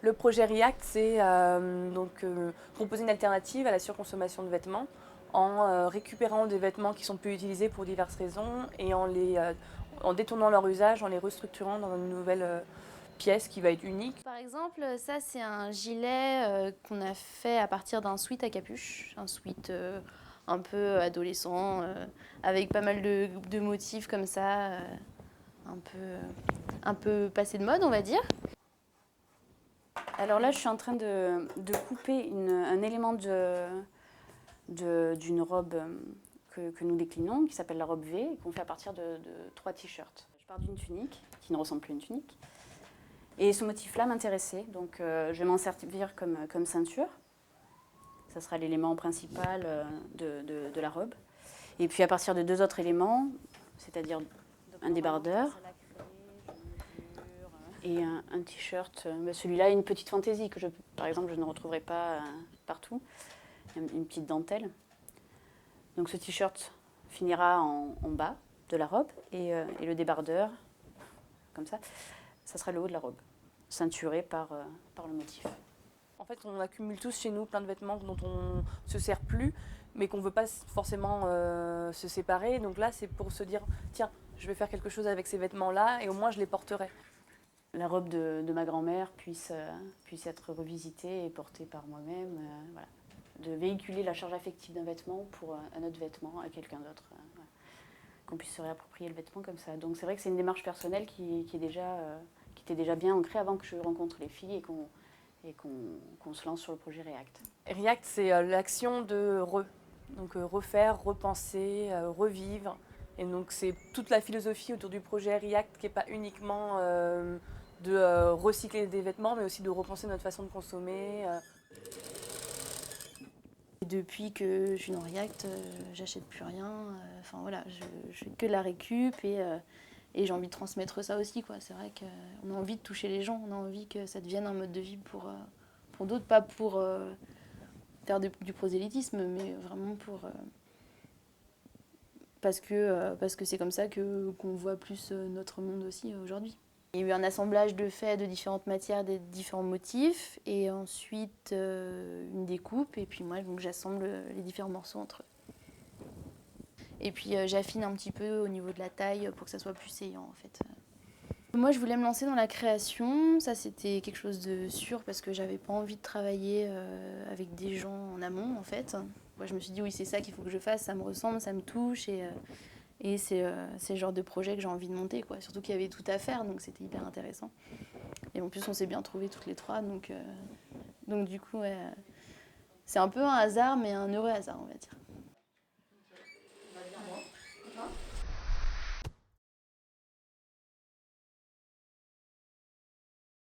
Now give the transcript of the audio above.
Le projet React, c'est proposer une alternative à la surconsommation de vêtements en récupérant des vêtements qui sont plus utilisés pour diverses raisons et en détournant leur usage, en les restructurant dans une nouvelle pièce qui va être unique. Par exemple, ça c'est un gilet qu'on a fait à partir d'un sweat à capuche, un sweat un peu adolescent, avec pas mal de motifs comme ça, un peu passé de mode on va dire. Alors là je suis en train de couper un élément d'une robe que nous déclinons, qui s'appelle la robe V, et qu'on fait à partir de 3 t-shirts. Je pars d'une tunique, qui ne ressemble plus à une tunique. Et ce motif-là m'intéressait, donc je vais m'en servir comme ceinture. Ça sera l'élément principal de la robe. Et puis à partir de 2 autres éléments, c'est-à-dire un débardeur et un t-shirt. Celui-là, une petite fantaisie que, par exemple, je ne retrouverai pas partout. Une petite dentelle. Donc ce t-shirt finira en bas de la robe et le débardeur, comme ça sera le haut de la robe, ceinturé par le motif. En fait, on accumule tous chez nous plein de vêtements dont on ne se sert plus, mais qu'on ne veut pas forcément se séparer. Donc là, c'est pour se dire, tiens, je vais faire quelque chose avec ces vêtements-là et au moins je les porterai. La robe de ma grand-mère puisse être revisitée et portée par moi-même. Voilà. De véhiculer la charge affective d'un vêtement pour un autre vêtement à quelqu'un d'autre. Voilà. Qu'on puisse se réapproprier le vêtement comme ça. Donc c'est vrai que c'est une démarche personnelle qui était déjà bien ancrée avant que je rencontre les filles et qu'on se lance sur le projet React. React, c'est l'action de donc refaire, repenser, revivre. Et donc c'est toute la philosophie autour du projet React qui n'est pas uniquement de recycler des vêtements, mais aussi de repenser notre façon de consommer. Depuis que je suis dans React, j'achète plus rien. Enfin voilà, je fais que de la récup et j'ai envie de transmettre ça aussi, quoi. C'est vrai qu'on a envie de toucher les gens, on a envie que ça devienne un mode de vie pour d'autres, pas pour faire du prosélytisme, mais vraiment parce que c'est comme ça qu'on voit plus notre monde aussi aujourd'hui. Il y a eu un assemblage de faits de différentes matières, des différents motifs, et ensuite une découpe, et puis moi donc j'assemble les différents morceaux entre eux. Et puis j'affine un petit peu au niveau de la taille pour que ça soit plus saillant en fait. Moi je voulais me lancer dans la création, ça c'était quelque chose de sûr parce que j'avais pas envie de travailler avec des gens en amont en fait. Moi je me suis dit oui c'est ça qu'il faut que je fasse, ça me ressemble, ça me touche et c'est le genre de projet que j'ai envie de monter, quoi. Surtout qu'il y avait tout à faire, donc c'était hyper intéressant. Et en plus, on s'est bien trouvés toutes les trois, donc du coup, ouais, c'est un peu un hasard, mais un heureux hasard, on va dire.